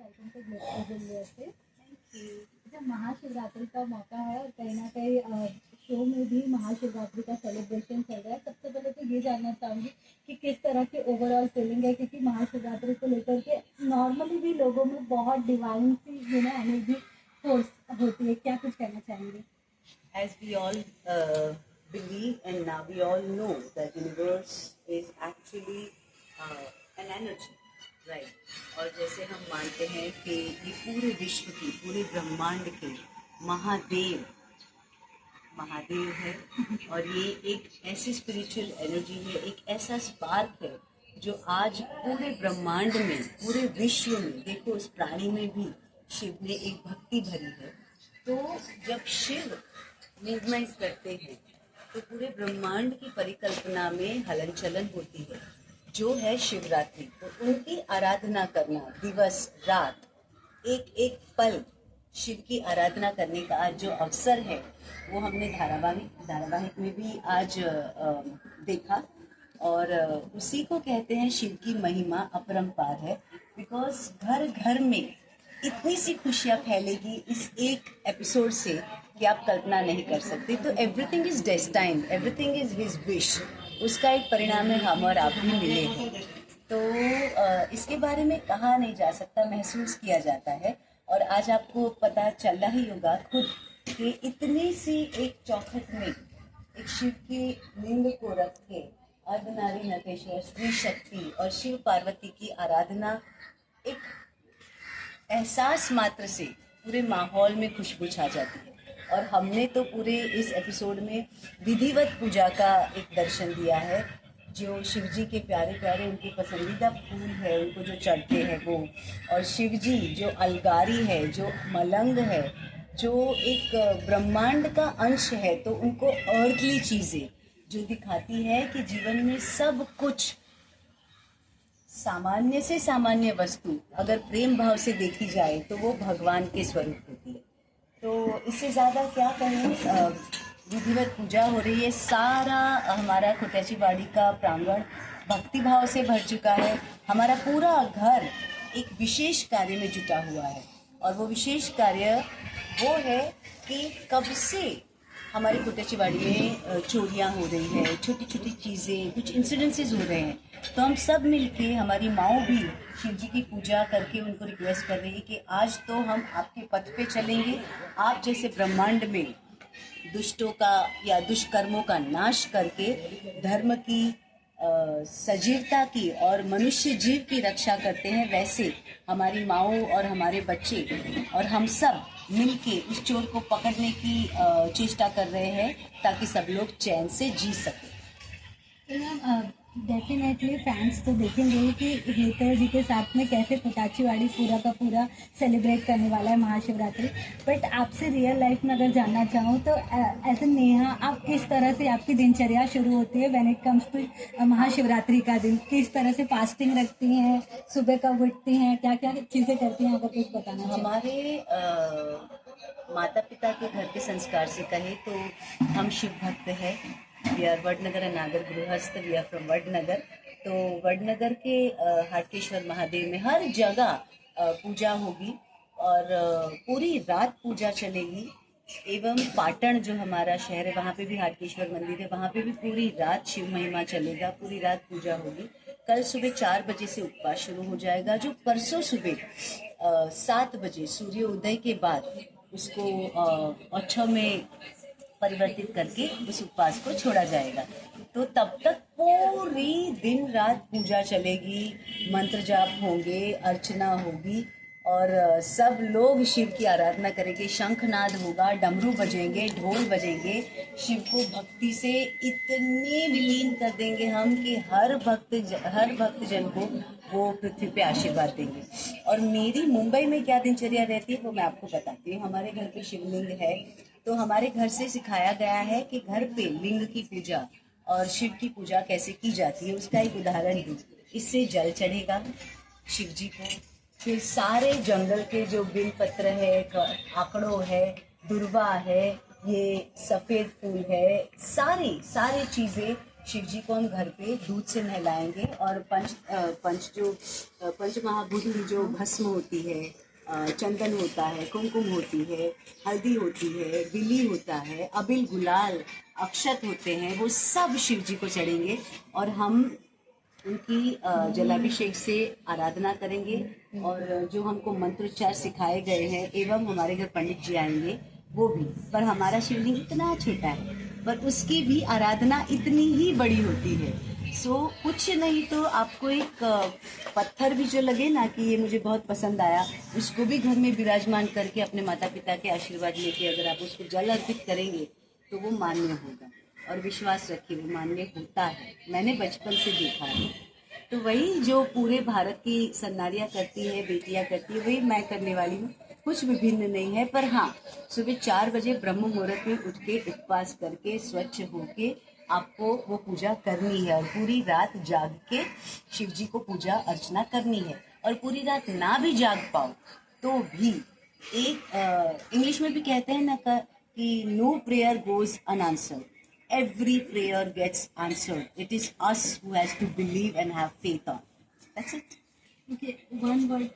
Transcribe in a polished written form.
Welcome to global USA. जब महाशिवरात्रि का मौका है और कहीं ना कहीं शो में भी महाशिवरात्रि का सेलिब्रेशन चल रहा है, सबसे पहले तो ये जानना चाहूंगी कि किस तरह की ओवरऑल फीलिंग है, क्योंकि महाशिवरात्रि को लेकर के नॉर्मली भी लोगों में बहुत डिवाइन सी एनर्जी फोर्स होती है। क्या कुछ कहना चाहेंगे? As we all believe and now we all know that universe is actually an energy, right? और जैसे हम मानते हैं कि ये पूरे विश्व की, पूरे ब्रह्मांड के महादेव महादेव है और ये एक ऐसी स्पिरिचुअल एनर्जी है, एक ऐसा स्पार्क है जो आज पूरे ब्रह्मांड में, पूरे विश्व में, देखो इस प्राणी में भी शिव ने एक भक्ति भरी है। तो जब शिव मूवमेंट करते हैं तो पूरे ब्रह्मांड की परिकल्पना में हलन चलन होती है, जो है शिवरात्रि। तो उनकी आराधना करना, दिवस रात, एक एक पल शिव की आराधना करने का आज जो अवसर है वो हमने धारावाहिक में भी आज देखा। और उसी को कहते हैं शिव की महिमा अपरंपार है। बिकॉज घर घर में इतनी सी खुशियाँ फैलेगी इस एक एपिसोड से कि आप कल्पना नहीं कर सकते। तो everything is destined, everything is his wish, उसका एक परिणाम है हम और आप भी मिले हैं। तो इसके बारे में कहा नहीं जा सकता, महसूस किया जाता है। और आज आपको पता चल ही होगा खुद कि इतनी सी एक चौखट में एक शिव की लिंग को रख के अर्धनारी नटेश्वर, स्त्री शक्ति और शिव पार्वती की आराधना, एक एहसास मात्र से पूरे माहौल में खुशबू छा जाती है। और हमने तो पूरे इस एपिसोड में विधिवत पूजा का एक दर्शन दिया है, जो शिव जी के प्यारे प्यारे उनके पसंदीदा फूल है, उनको जो चढ़ते हैं वो, और शिव जी जो अलगारी है, जो मलंग है, जो एक ब्रह्मांड का अंश है, तो उनको अर्थली चीज़ें जो दिखाती है कि जीवन में सब कुछ सामान्य से सामान्य वस्तु अगर प्रेम भाव से देखी जाए तो वो भगवान के स्वरूप होती है। तो इससे ज़्यादा क्या कहें, विधिवत पूजा हो रही है, सारा हमारा खुटैचीवाड़ी का प्रांगण भक्ति भाव से भर चुका है। हमारा पूरा घर एक विशेष कार्य में जुटा हुआ है और वो विशेष कार्य वो है कि कब से हमारी खुटैचीवाड़ी में चोरियां हो रही है, छोटी छोटी चीज़ें, कुछ इंसिडेंसेस हो रहे हैं। तो हम सब मिलके, हमारी माँ भी शिव जी की पूजा करके उनको रिक्वेस्ट कर रही है कि आज तो हम आपके पथ पे चलेंगे, आप जैसे ब्रह्मांड में दुष्टों का या दुष्कर्मों का नाश करके धर्म की, सजीवता की और मनुष्य जीव की रक्षा करते हैं, वैसे हमारी माओ और हमारे बच्चे और हम सब मिलके उस चोर को पकड़ने की चेष्टा कर रहे हैं ताकि सब लोग चैन से जी सकें। डेफिनेटली फैंस तो देखेंगे ही कि हेतर जी के साथ में कैसे खुटैचीवाड़ी पूरा का पूरा सेलिब्रेट करने वाला है महाशिवरात्रि। बट आपसे रियल लाइफ में अगर जानना चाहूँ तो एज ए नेहा, आप किस तरह से, आपकी दिनचर्या शुरू होती है when it comes to Mahashivratri का दिन? किस तरह से फास्टिंग रखती हैं, सुबह कब उठती हैं, क्या क्या चीज़ें करती हैं, अगर कुछ बताना? हमारे माता पिता के घर के संस्कार से कहे तो हम शिव भक्त हैं। वी आर वडनगर एंड नागर गृहस्थ, वी आर फ्रॉम वडनगर। तो वडनगर के हाटकेश्वर महादेव में हर जगह पूजा होगी और पूरी रात पूजा चलेगी। एवं पाटन जो हमारा शहर है वहाँ पे भी हाटकेश्वर मंदिर है, वहाँ पे भी पूरी रात शिव महिमा चलेगा, पूरी रात पूजा होगी। कल सुबह 4 बजे से उपवास शुरू हो जाएगा, जो परसों सुबह 7 बजे सूर्योदय के बाद उसको औछव में परिवर्तित करके उस उपवास को छोड़ा जाएगा। तो तब तक पूरी दिन रात पूजा चलेगी, मंत्र जाप होंगे, अर्चना होगी और सब लोग शिव की आराधना करेंगे। शंखनाद होगा, डमरू बजेंगे, ढोल बजेंगे, शिव को भक्ति से इतने विलीन कर देंगे हम कि हर भक्त जन को वो पृथ्वी पे आशीर्वाद देंगे। और मेरी मुंबई में क्या दिनचर्या रहती है वो मैं आपको बताती हूँ। हमारे घर पे शिवलिंग है, तो हमारे घर से सिखाया गया है कि घर पे लिंग की पूजा और शिव की पूजा कैसे की जाती है, उसका एक उदाहरण दूँ। इससे जल चढ़ेगा शिव जी को, फिर सारे जंगल के जो बिल पत्र है, आकड़ों है, दुर्वा है, ये सफ़ेद फूल है, सारी चीज़ें शिव जी को हम घर पे दूध से नहलाएंगे और पंच महाभूत में जो भस्म होती है, चंदन होता है, कुमकुम होती है, हल्दी होती है, बिली होता है, अबिल गुलाल अक्षत होते हैं, वो सब शिव जी को चढ़ेंगे और हम उनकी जलाभिषेक से आराधना करेंगे। और जो हमको मंत्रोच्चार सिखाए गए हैं एवं हमारे घर पंडित जी आएंगे वो भी, पर हमारा शिवलिंग इतना छोटा है पर उसकी भी आराधना इतनी ही बड़ी होती है। सो कुछ नहीं तो आपको एक पत्थर भी जो लगे ना कि ये मुझे बहुत पसंद आया, उसको भी घर में विराजमान करके अपने माता पिता के आशीर्वाद लेके अगर आप उसको जल अर्पित करेंगे तो वो मान्य होगा। और विश्वास रखिए वो मान्य होता है, मैंने बचपन से देखा है। तो वही जो पूरे भारत की सन्नारियाँ करती है, बेटियाँ करती है, वही मैं करने वाली हूँ। कुछ विभिन्न नहीं है, पर हाँ सुबह 4 बजे ब्रह्म मुहूर्त में उठ के उपवास करके स्वच्छ होके आपको वो पूजा करनी है और पूरी रात जाग के शिव जी को पूजा अर्चना करनी है। और पूरी रात ना भी जाग पाओ तो भी एक इंग्लिश में भी कहते हैं ना कि no prayer goes unanswered, every prayer gets answered. It is us who has to believe and have faith on. That's it. Okay, one word